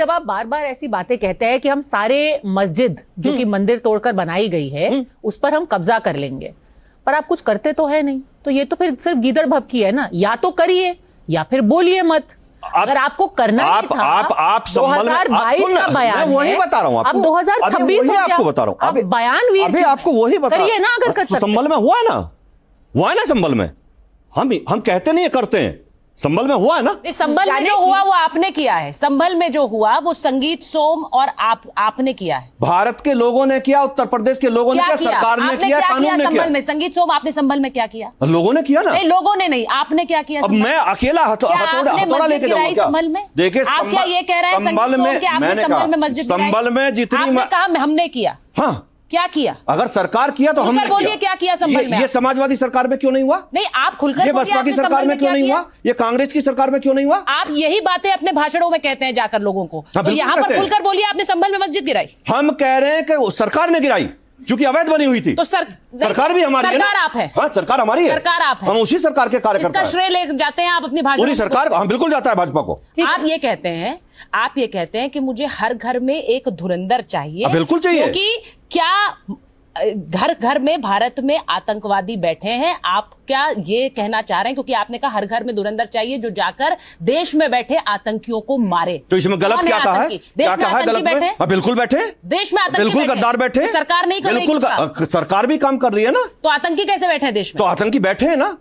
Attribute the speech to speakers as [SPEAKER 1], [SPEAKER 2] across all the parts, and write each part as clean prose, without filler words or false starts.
[SPEAKER 1] जब आप बार बार ऐसी बातें कहते हैं कि हम सारे मस्जिद जो कि मंदिर तोड़कर बनाई गई है उस पर हम कब्जा कर लेंगे, पर आप कुछ करते तो है नहीं, तो ये तो फिर सिर्फ गीदड़ भभकी है ना। या तो करिए या फिर बोलिए मत। अगर आपको करना ही था,
[SPEAKER 2] आप
[SPEAKER 1] 2022 का बयान है,
[SPEAKER 2] वही बता रहा हूं आपको,
[SPEAKER 1] अब 2026
[SPEAKER 2] आपको बता रहा हूं,
[SPEAKER 1] आप बयान भी
[SPEAKER 2] अभी आपको वही बता
[SPEAKER 1] करिए ना। अगर कर सकते
[SPEAKER 2] संभल में हुआ है ना संभल में, हम कहते नहीं करते हैं, संभल में हुआ है ना।
[SPEAKER 3] संभल में जो हुआ वो आपने किया है, संभल में जो हुआ वो संगीत सोम और आपने किया है।
[SPEAKER 2] भारत के लोगों ने किया, उत्तर प्रदेश के लोगों ने किया, सरकार ने किया, कानून ने किया।
[SPEAKER 3] संभल में संगीत सोम आपने संभल में क्या किया?
[SPEAKER 2] लोगों ने किया ना।
[SPEAKER 3] नहीं, लोगों ने नहीं, आपने क्या किया?
[SPEAKER 2] अब मैं अकेला हथौड़ा लेके जाऊंगा
[SPEAKER 3] संभल में?
[SPEAKER 2] देखिए,
[SPEAKER 3] आप क्या ये कह रहे हैं संभल में मस्जिद
[SPEAKER 2] संभल में जितनी
[SPEAKER 3] आपने कहा हमने किया?
[SPEAKER 2] हाँ, क्या
[SPEAKER 3] किया?
[SPEAKER 2] अगर सरकार किया तो हमने
[SPEAKER 3] बोलिए क्या किया संभल में?
[SPEAKER 2] ये समाजवादी सरकार में क्यों नहीं हुआ?
[SPEAKER 3] नहीं, आप खुलकर
[SPEAKER 2] ये बसपा की सरकार में क्यों नहीं हुआ? ये कांग्रेस की सरकार में क्यों नहीं हुआ?
[SPEAKER 3] आप यही बातें अपने भाषणों में कहते हैं जाकर लोगों को, तो यहाँ पर खुलकर बोलिए आपने संभल में मस्जिद गिराई।
[SPEAKER 2] हम कह रहे हैं कि सरकार ने गिराई क्योंकि अवैध बनी हुई थी।
[SPEAKER 3] तो
[SPEAKER 2] सरकार भी हमारी है,
[SPEAKER 3] सरकार आप है।
[SPEAKER 2] हाँ, सरकार हमारी है,
[SPEAKER 3] सरकार आप है,
[SPEAKER 2] हम उसी सरकार के कार्यकर्ता हैं।
[SPEAKER 3] इसका श्रेय ले जाते हैं आप अपनी भाषा
[SPEAKER 2] पूरी सरकार। हम बिल्कुल जाता है भाजपा को।
[SPEAKER 3] आप ये कहते हैं कि मुझे हर घर में एक धुरंधर चाहिए।
[SPEAKER 2] बिल्कुल चाहिए,
[SPEAKER 3] क्योंकि क्या घर घर में भारत में आतंकवादी बैठे हैं? आप क्या ये कहना चाह रहे हैं? क्योंकि आपने कहा हर घर में धुरंधर चाहिए जो जाकर देश में बैठे आतंकियों को मारे।
[SPEAKER 2] तो इसमें गलत क्या कहा है? क्या कहा है गलत में? बिल्कुल बैठे,
[SPEAKER 3] देश में आतंकी
[SPEAKER 2] बिल्कुल गद्दार बैठे।
[SPEAKER 3] तो सरकार नहीं कर रही?
[SPEAKER 2] बिल्कुल सरकार भी काम कर रही है ना।
[SPEAKER 3] तो आतंकी कैसे बैठे हैं देश में?
[SPEAKER 2] तो आतंकी बैठे हैं ना,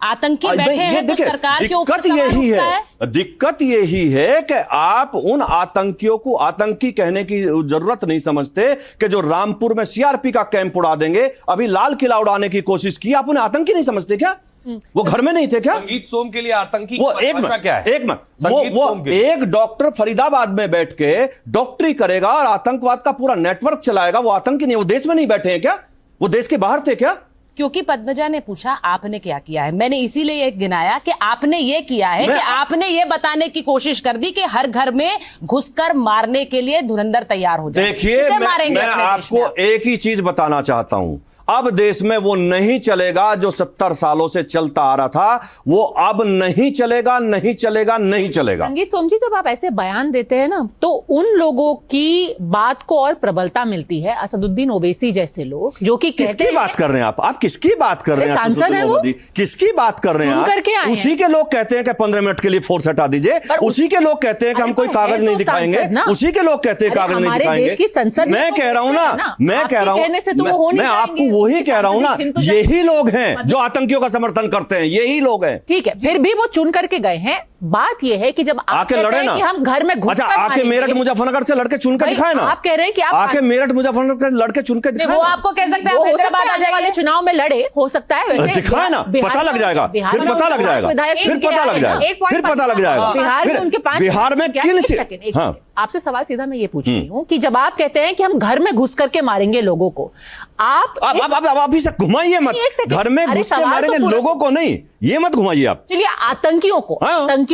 [SPEAKER 3] आतंकी बैठे हैं तो सरकार के ऊपर
[SPEAKER 2] यही है। दिक्कत यही है कि आप उन आतंकियों को आतंकी कहने की जरूरत नहीं समझते कि जो रामपुर में सीआरपी का कैंप उड़ा देंगे, अभी लाल किला उड़ाने की कोशिश की, आप उन्हें आतंकी नहीं समझते क्या? वो घर में नहीं थे क्या?
[SPEAKER 4] संगीत सोम के लिए आतंकी
[SPEAKER 2] वो एक डॉक्टर फरीदाबाद में बैठ के डॉक्टरी करेगा और आतंकवाद का पूरा नेटवर्क चलाएगा, वो आतंकी नहीं। वो देश में नहीं बैठे हैं क्या? वो देश के बाहर थे क्या?
[SPEAKER 3] क्योंकि पद्मजा ने पूछा आपने क्या किया है, मैंने इसीलिए एक गिनाया कि आपने ये किया है कि आपने ये बताने की कोशिश कर दी कि हर घर में घुसकर मारने के लिए धुरंधर तैयार हो जाए।
[SPEAKER 2] देखिए, मैं आपको एक ही चीज बताना चाहता हूं, अब देश में वो नहीं चलेगा जो 70 सालों से चलता आ रहा था, वो अब नहीं चलेगा, नहीं चलेगा, नहीं चलेगा।
[SPEAKER 1] संगीत सोम जी, जब आप ऐसे बयान देते हैं ना, तो उन लोगों की बात को और प्रबलता मिलती है। असदुद्दीन ओवैसी जैसे लोग जो कि
[SPEAKER 2] किसकी बात कर रहे हैं आप किसकी बात कर रहे हैं?
[SPEAKER 1] सांसद है वो,
[SPEAKER 2] किसकी बात कर रहे हैं? उसी के लोग कहते हैं कि 15 मिनट के लिए फोर्स हटा दीजिए, उसी के लोग कहते हैं कि हम कोई कागज नहीं दिखाएंगे, उसी के लोग कहते हैं कागज नहीं दिखाएंगे। मैं कह रहा हूं ना, मैं कह रहा हूं, मैं आपको वही कह रहा हूं ना, यही लोग हैं जो आतंकियों का समर्थन करते हैं, यही लोग हैं।
[SPEAKER 1] ठीक है, फिर भी वो चुन करके गए हैं। बात यह है कि जब आप
[SPEAKER 2] आके लड़े ना,
[SPEAKER 1] कि हम घर में घुस,
[SPEAKER 2] अच्छा, आके मेरठ मुजफ्फरनगर से लड़के चुन के दिखाए ना।
[SPEAKER 1] आप कह रहे हैं कि आप
[SPEAKER 2] आके मेरठ मुजफ्फरनगर से लड़के चुन के दिखाए।
[SPEAKER 3] वो आपको कह सकते हैं हैदराबाद आने वाले
[SPEAKER 1] चुनाव में लड़े, हो सकता है वैसे
[SPEAKER 2] दिखाए ना, पता लग जाएगा, फिर पता लग जाएगा, फिर पता लग जाएगा, फिर पता लग जाएगा।
[SPEAKER 1] बिहार में उनके 5,
[SPEAKER 2] बिहार में किन, हाँ,
[SPEAKER 1] आपसे सवाल सीधा मैं ये पूछ रही हूँ कि जब आप कहते हैं कि हम घर में घुस करके मारेंगे लोगों को, आप
[SPEAKER 2] अभी से घुमाइए मत, घर में घुस के मारेंगे लोगों को नहीं, ये मत घुमाइए आप।
[SPEAKER 1] चलिए, आतंकियों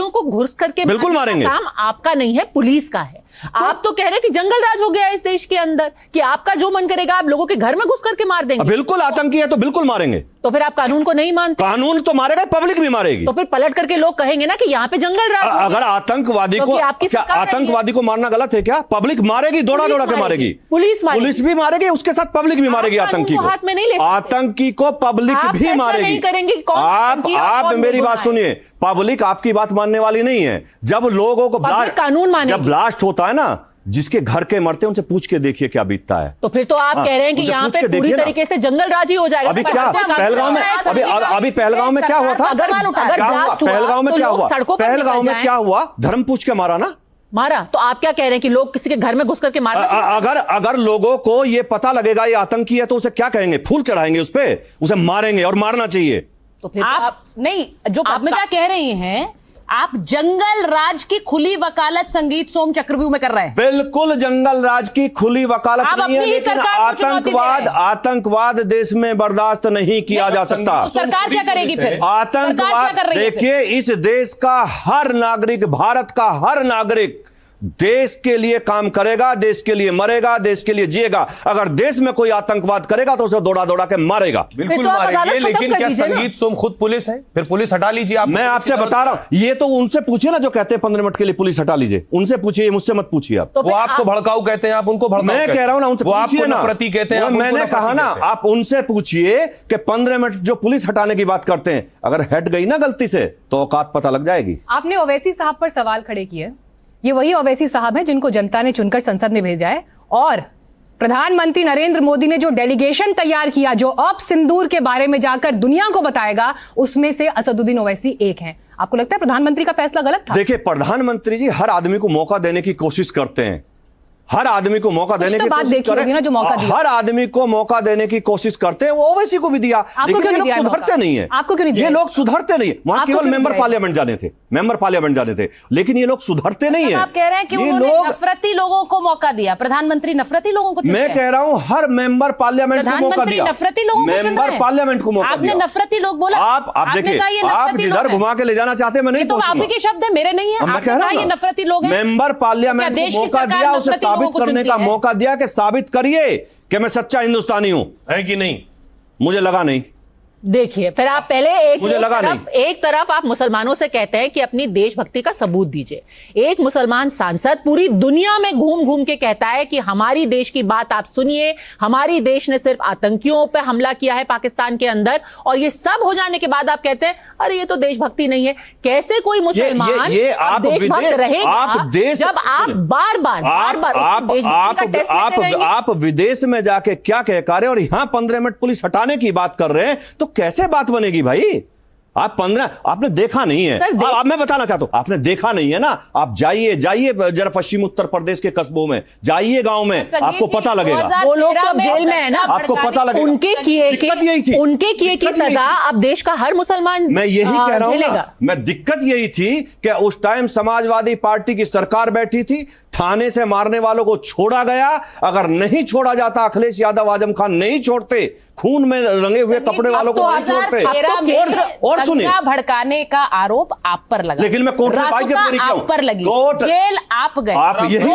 [SPEAKER 1] को घुस करके
[SPEAKER 2] बिल्कुल मारेंगे।
[SPEAKER 1] काम आपका नहीं है, पुलिस का है। आप तो कह रहे हैं कि जंगल राज हो गया इस देश के अंदर, कि आपका जो मन करेगा आप लोगों के घर में घुस करके मार देंगे।
[SPEAKER 2] बिल्कुल आतंकी है तो बिल्कुल मारेंगे।
[SPEAKER 1] तो फिर आप कानून को नहीं मानते?
[SPEAKER 2] कानून तो मारेगा, पब्लिक भी मारेगी।
[SPEAKER 1] तो फिर पलट करके लोग कहेंगे ना कि यहाँ पे जंगल राज।
[SPEAKER 2] अगर आतंकवादी को, क्या आतंकवादी को मारना गलत है क्या? पब्लिक मारेगी, दौड़ा दौड़ा के मारेगी, पुलिस भी मारेगी, उसके साथ पब्लिक भी मारेगी। आतंकी को हाथ में नहीं ले, आतंकी को पब्लिक भी मारेगी। आप मेरी बात सुनिए, पब्लिक आपकी बात मानने वाली नहीं है। जब लोगों को
[SPEAKER 1] कानून माने,
[SPEAKER 2] जब ब्लास्ट होता है ना, जिसके घर के मरते हैं उनसे पूछ के देखिए क्या बीतता है।
[SPEAKER 1] तो फिर तो आप कह रहे हैं कि यहाँ पे पूरी तरीके से जंगल राज ही हो जाएगा।
[SPEAKER 2] अभी क्या पहलगांव में, अभी पहलगांव में क्या हुआ था? पहलगांव में क्या हुआ? पहलगांव में क्या हुआ? धर्म पूछ के मारा ना,
[SPEAKER 1] मारा। तो आप क्या कह रहे हैं कि लोग किसी के घर में घुस करके मार?
[SPEAKER 2] अगर लोगों को ये पता लगेगा ये आतंकी है तो उसे क्या कहेंगे? फूल चढ़ाएंगे उस पे, उसे मारेंगे और मारना चाहिए।
[SPEAKER 3] तो फिर आप नहीं, जो पद्मजा कह रही हैं, आप जंगल राज की खुली वकालत संगीत सोम चक्रव्यूह में कर रहे हैं।
[SPEAKER 2] बिल्कुल जंगल राज की खुली वकालत नहीं है, लेकिन आतंकवाद देश में बर्दाश्त नहीं किया जा सकता।
[SPEAKER 3] तो सरकार क्या करेगी फिर?
[SPEAKER 2] आतंकवाद, देखिए, इस देश का हर नागरिक, भारत का हर नागरिक देश के लिए काम करेगा, देश के लिए मरेगा, देश के लिए जिएगा। अगर देश में कोई आतंकवाद करेगा तो उसे दौड़ा दौड़ा के मारेगा।
[SPEAKER 4] बिल्कुल मारेंगे, लेकिन क्या संगीत सोम खुद पुलिस है? फिर पुलिस हटा लीजिए आप।
[SPEAKER 2] मैं आपसे बता रहा हूं, ये तो उनसे पूछिए ना जो कहते हैं 15 मिनट के लिए पुलिस हटा लीजिए, उनसे पूछिए, मुझसे मत पूछिए आप।
[SPEAKER 4] वो आपको भड़काऊ कहते हैं, आप उनको भड़काऊ।
[SPEAKER 2] मैं कह रहा हूं ना, उनसे पूछिए ना,
[SPEAKER 4] नफरती कहते हैं।
[SPEAKER 2] मैंने कहा ना, आप उनसे पूछिए कि 15 मिनट जो पुलिस हटाने की बात करते हैं, अगर हट गई ना गलती से तो औकात पता लग जाएगी।
[SPEAKER 5] आपने ओवैसी साहब पर सवाल खड़े किए। ये वही ओवैसी साहब हैं जिनको जनता ने चुनकर संसद में भेजा है, और प्रधानमंत्री नरेंद्र मोदी ने जो डेलीगेशन तैयार किया, जो अब सिंदूर के बारे में जाकर दुनिया को बताएगा, उसमें से असदुद्दीन ओवैसी एक हैं। आपको लगता है प्रधानमंत्री का फैसला गलत था?
[SPEAKER 2] देखिए, प्रधानमंत्री जी हर आदमी को मौका देने की कोशिश करते हैं, हर आदमी को मौका देने की कोशिश करते हैं,
[SPEAKER 5] जो मौका दिया।
[SPEAKER 2] हर आदमी को मौका देने की कोशिश करते हैं, वो ओवैसी को भी दिया। लेकिन ये लोग सुधरते नहीं है।
[SPEAKER 5] आपको क्यों नहीं दिया?
[SPEAKER 2] ये लोग सुधरते नहीं है। वहां केवल मेंबर पार्लियामेंट जाने थे, मेंबर पार्लियामेंट जाने थे, लेकिन ये लोग सुधरते नहीं है।
[SPEAKER 3] आप कह रहे हैं कि उन्होंने नफरती लोगों को मौका दिया, प्रधानमंत्री नफरती लोगों को?
[SPEAKER 2] मैं कह रहा हूं हर मेंबर पार्लियामेंट को मौका दिया,
[SPEAKER 3] नफरती लोगों को,
[SPEAKER 2] मेंबर पार्लियामेंट को मौका दिया।
[SPEAKER 3] आपने नफरती लोग बोला।
[SPEAKER 2] आप देखिए, आप जिधर घुमा के ले जाना चाहते हैं, मैं नहीं
[SPEAKER 3] तो आपके शब्द है, मेरे नहीं है। आपने कहा ये नफरती लोग हैं।
[SPEAKER 2] मेंबर पार्लियामेंट को मौका दिया, उसे साबित करने का मौका दिया कि साबित करिए कि मैं सच्चा हिंदुस्तानी हूं,
[SPEAKER 4] है कि नहीं?
[SPEAKER 2] मुझे लगा नहीं।
[SPEAKER 1] देखिए, फिर आप पहले एक तरफ आप मुसलमानों से कहते हैं कि अपनी देशभक्ति का सबूत दीजिए। एक मुसलमान सांसद पूरी दुनिया में घूम घूम के कहता है कि हमारी देश की बात आप सुनिए, हमारी देश ने सिर्फ आतंकियों पे हमला किया है पाकिस्तान के अंदर, और ये सब हो जाने के बाद आप कहते हैं अरे ये तो देशभक्ति नहीं है। कैसे कोई मुसलमान देशभक्त रहेगा जब आप बार बार
[SPEAKER 2] आप विदेश में जाके क्या कह रहे और यहां 15 मिनट पुलिस हटाने की बात कर रहे हैं, तो कैसे बात बनेगी भाई? आप 15 आपने देखा नहीं है। आप मैं बताना चाहता हूं, आपने देखा नहीं है ना। आप जाइए जरा पश्चिम उत्तर प्रदेश के कस्बों में जाइए, गांव में, आपको पता लगेगा।
[SPEAKER 1] वो लोग तो जेल में है ना,
[SPEAKER 2] आपको पता लगेगा।
[SPEAKER 1] उनके किए की सजा अब देश का हर मुसलमान,
[SPEAKER 2] मैं यही कह रहा हूं ना, मैं दिक्कत यही थी कि उस टाइम समाजवादी पार्टी की सरकार बैठी थी, थाने से मारने वालों को छोड़ा गया। अगर नहीं छोड़ा जाता, अखिलेश यादव, आजम खान नहीं छोड़ते, खून में रंगे हुए कपड़े वालों को नहीं छोड़ते। और सुनिए,
[SPEAKER 3] भड़काने का आरोप आप पर लगा,
[SPEAKER 2] लेकिन मैं कोर्ट में बाइज्जत बरी किया हूं।
[SPEAKER 3] आप पर लगी, जेल आप गए।
[SPEAKER 2] आप यही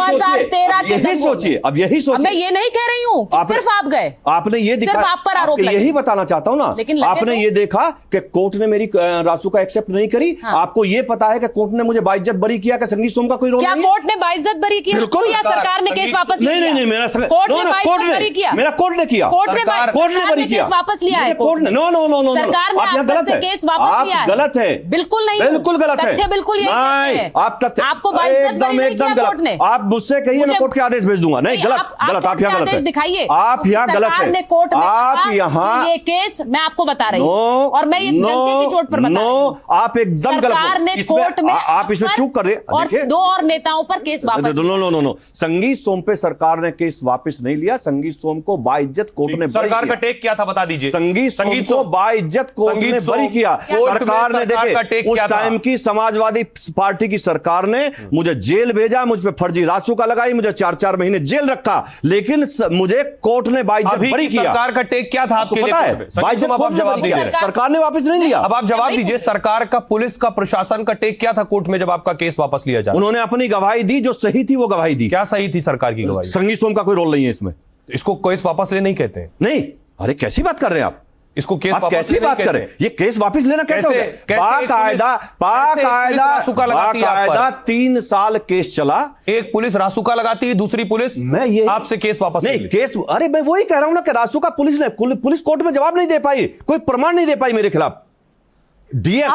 [SPEAKER 2] सोचिए, अब यही सोचिए।
[SPEAKER 3] मैं ये नहीं कह रही हूं कि सिर्फ आप गए,
[SPEAKER 2] आपने ये दिखा,
[SPEAKER 3] सिर्फ आप पर आरोप लगे।
[SPEAKER 2] यही बताना चाहता हूं ना,
[SPEAKER 3] लेकिन
[SPEAKER 2] आपने ये देखा कि कोर्ट ने मेरी रासुका एक्सेप्ट नहीं करी। आपको ये पता है कि कोर्ट ने मुझे बाइज्जत बरी किया कि संगीत सोम का कोई रोल नहीं?
[SPEAKER 3] क्या कोर्ट ने बाइज्जत बरी किया या सरकार ने केस वापस लिया?
[SPEAKER 2] नहीं, मेरा
[SPEAKER 3] कोर्ट ने बाइज्जत बरी किया,
[SPEAKER 2] मेरा कोर्ट ने किया,
[SPEAKER 3] कोर्ट ने केस वापस लिया है।
[SPEAKER 2] कोर्ट ने नो,
[SPEAKER 3] सरकार ने आप से केस वापस लिया है।
[SPEAKER 2] गलत है,
[SPEAKER 3] बिल्कुल नहीं,
[SPEAKER 2] बिल्कुल गलत है,
[SPEAKER 3] बिल्कुल यही कहते हैं।
[SPEAKER 2] आप तथ्य
[SPEAKER 3] आपको एकदम
[SPEAKER 2] गलत। आप मुझसे कहिए, मैं कोर्ट के आदेश भेज दूंगा। नहीं, गलत, आप यहाँ गलत है,
[SPEAKER 3] दिखाइए,
[SPEAKER 2] आप यहाँ गलत है। आप यहाँ
[SPEAKER 3] ये केस मैं आपको बता रही हूँ, और मैं ये जनता की चोट पर बता रही हूँ।
[SPEAKER 2] आप एकदम गलत।
[SPEAKER 3] सरकार ने कोर्ट में
[SPEAKER 2] आप इसमें चूक कर रहे हैं,
[SPEAKER 3] और 2 और नेताओं पर केस वापस।
[SPEAKER 2] नो, संगीत सोम पे सरकार ने केस वापस नहीं लिया। संगीत सोम को बाइज्जत कोर्ट ने,
[SPEAKER 4] सरकार का टेक क्या था बता दीजिए।
[SPEAKER 2] संगीत सोम को बाइज्जत कोर्ट ने बरी किया। सरकार ने, देखिए, उस टाइम की समाजवादी पार्टी की सरकार ने मुझे जेल भेजा, मुझ पे फर्जी रासुका लगाई, मुझे 4-4 महीने जेल रखा, लेकिन मुझे कोर्ट ने बाइज्जत बरी किया।
[SPEAKER 4] सरकार का टेक क्या था आपको
[SPEAKER 2] पता है? बाइज्जत आप जवाब दीजिए, सरकार ने वापस नहीं लिया।
[SPEAKER 4] अब आप जवाब दीजिए, सरकार का, पुलिस का, प्रशासन का टेक क्या था कोर्ट में जब आपका केस वापस लिया जाए?
[SPEAKER 2] उन्होंने अपनी गवाही दी, जो सही थी वो गवाही दी।
[SPEAKER 4] क्या सही थी सरकार की गवाही?
[SPEAKER 2] संगीत सोम का कोई रोल नहीं है इसमें।
[SPEAKER 4] इसको केस वापस ले नहीं कहते?
[SPEAKER 2] नहीं, अरे कैसी बात कर रहे हैं आप?
[SPEAKER 4] इसको केस
[SPEAKER 2] आप कैसी बात कर रहे हैं? ये केस वापस लेना कैसे हो गया? बाकायदा 3 साल केस चला।
[SPEAKER 4] एक पुलिस रासुका लगाती है, दूसरी पुलिस
[SPEAKER 2] मैं ये
[SPEAKER 4] आपसे केस वापस
[SPEAKER 2] नहीं, केस, अरे मैं वही कह रहा हूं ना कि रासुका पुलिस कोर्ट में जवाब नहीं दे पाई, कोई प्रमाण नहीं दे पाई मेरे खिलाफ। डीएम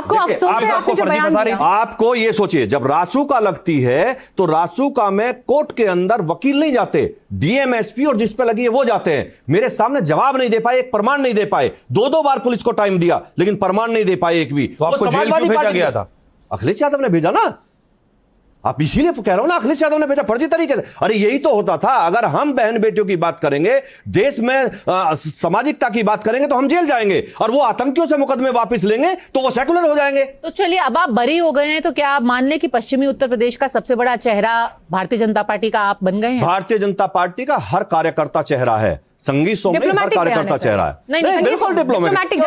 [SPEAKER 2] आपको ये सोचिए, जब रासुका लगती है तो रासुका में कोर्ट के अंदर वकील नहीं जाते, डीएम, एसपी और जिस पे लगी है वो जाते हैं। मेरे सामने जवाब नहीं दे पाए, एक प्रमाण नहीं दे पाए। 2 बार पुलिस को टाइम दिया, लेकिन प्रमाण नहीं दे पाए एक भी।
[SPEAKER 4] तो आपको जेल क्यों भेजा गया था?
[SPEAKER 2] अखिलेश यादव ने भेजा ना। आप इसीलिए कह रहा हूं ना, अखिलेश यादव ने भेजा फर्जी तरीके से। अरे यही तो होता था, अगर हम बहन बेटियों की बात करेंगे, देश में सामाजिकता की बात करेंगे, तो हम जेल जाएंगे, और वो आतंकियों से मुकदमे वापस लेंगे तो वो सेकुलर हो जाएंगे।
[SPEAKER 1] तो चलिए, अब आप बरी हो गए हैं, तो क्या आप मान लें कि पश्चिमी उत्तर प्रदेश का सबसे बड़ा चेहरा भारतीय जनता पार्टी का आप बन गए हैं?
[SPEAKER 2] भारतीय जनता पार्टी का हर कार्यकर्ता चेहरा है। संगीत सोम नहीं, हर कार्यकर्ता चेहरा है।
[SPEAKER 1] नहीं,
[SPEAKER 2] बिल्कुल डिप्लोमेटिक,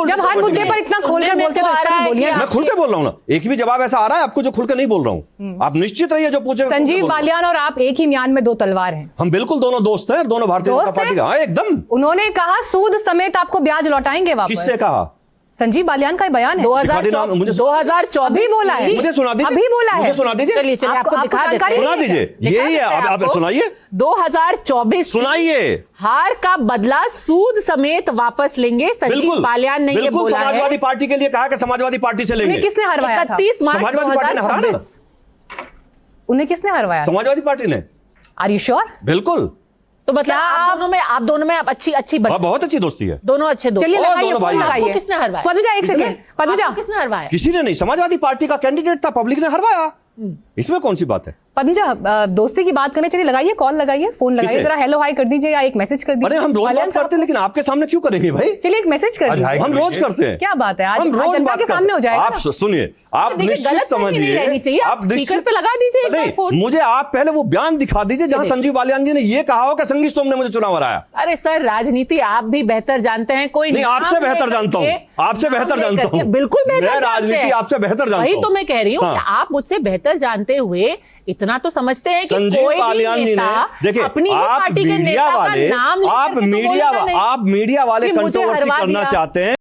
[SPEAKER 5] जब हर मुद्दे पर इतना खोलकर बोलते हो तो बोलिए।
[SPEAKER 2] मैं खुल के बोल रहा हूँ ना, एक भी जवाब ऐसा आ रहा है आपको जो खुल के नहीं बोल रहा हूँ। आप निश्चित रहिए जो पूछे।
[SPEAKER 5] संजीव बालियान और आप एक ही म्यान में दो तलवार हैं।
[SPEAKER 2] हम बिल्कुल दोनों दोस्त हैं, दोनों भारतीय जनता पार्टी का। एकदम।
[SPEAKER 5] उन्होंने कहा सूद समेत आपको ब्याज लौटाएंगे वापस।
[SPEAKER 2] किससे कहा?
[SPEAKER 5] संजीव बालियान का बयान है।
[SPEAKER 1] 2024
[SPEAKER 5] बोला है,
[SPEAKER 2] मुझे सुना दीजिए,
[SPEAKER 5] अभी बोला है।
[SPEAKER 2] मुझे सुना दीजिए।
[SPEAKER 1] चलिए आपको दिखा देते हैं।
[SPEAKER 2] सुना दीजिए, यही है। आप सुनाइए।
[SPEAKER 1] 2024
[SPEAKER 2] सुनाइए।
[SPEAKER 1] हार का बदला सूद समेत वापस लेंगे। संजीव बालियान ने ये बोला है।
[SPEAKER 2] समाजवादी पार्टी के लिए कहा कि समाजवादी पार्टी से लेंगे।
[SPEAKER 5] किसने हरवाया था?
[SPEAKER 1] 31 मार्च
[SPEAKER 2] समाजवादी पार्टी ने हराया।
[SPEAKER 5] उन्हें किसने हरवाया?
[SPEAKER 2] समाजवादी पार्टी ने।
[SPEAKER 5] Are you sure?
[SPEAKER 2] बिल्कुल।
[SPEAKER 1] तो मतलब आप दोनों में अच्छी
[SPEAKER 2] बहुत अच्छी दोस्ती है।
[SPEAKER 1] दोनों अच्छे दोस्त।
[SPEAKER 5] चलिए
[SPEAKER 2] दोनों भाई।
[SPEAKER 1] आपको किसने हरवाया?
[SPEAKER 5] पद्मजा एक सेकंड, पद्मजा
[SPEAKER 1] किसने हरवाया?
[SPEAKER 2] किसी ने नहीं, समाजवादी पार्टी का कैंडिडेट था, पब्लिक ने हरवाया। इसमें कौन सी बात है?
[SPEAKER 5] पद्मजा दोस्ती की बात करने चलिए, लगाइए कॉल, लगाइए फोन, लगाइए, जरा हेलो हाई कर दीजिए या एक मैसेज कर दीजिए।
[SPEAKER 2] अरे हम रोज बात करते हैं, लेकिन आपके सामने क्यों करेंगे भाई?
[SPEAKER 5] चलिए एक मैसेज कर दीजिए।
[SPEAKER 2] हम रोज करते हैं।
[SPEAKER 5] क्या बात है, आज
[SPEAKER 2] हम रोज बात
[SPEAKER 5] के सामने हो जाएगा।
[SPEAKER 2] आप सुनिए, आप निश्चित समझिए,
[SPEAKER 1] आप स्पीकर पे लगा दीजिए।
[SPEAKER 2] मुझे आप पहले वो बयान दिखा दीजिए जहां संजीव बालियान जी ने ये कहा हो कि संगीत सोम ने मुझे चुनाव हराया।
[SPEAKER 1] अरे सर, राजनीति आप भी बेहतर जानते हैं। कोई
[SPEAKER 2] नहीं, आपसे बेहतर जानता हूँ, आपसे बेहतर जानता हूँ।
[SPEAKER 1] बिल्कुल बेहतर
[SPEAKER 2] राजनीति आपसे बेहतर जानता हूँ।
[SPEAKER 1] वही तो मैं कह रही हूँ कि आप मुझसे बेहतर जानते हुए इतना तो समझते हैं कि
[SPEAKER 2] संजीव
[SPEAKER 1] कोई
[SPEAKER 2] बालियान जी ने, देखिए,
[SPEAKER 1] अपनी
[SPEAKER 2] आप
[SPEAKER 1] पार्टी के नेता का नाम
[SPEAKER 2] आप मीडिया वाले कंट्रोवर्सी करना चाहते हैं।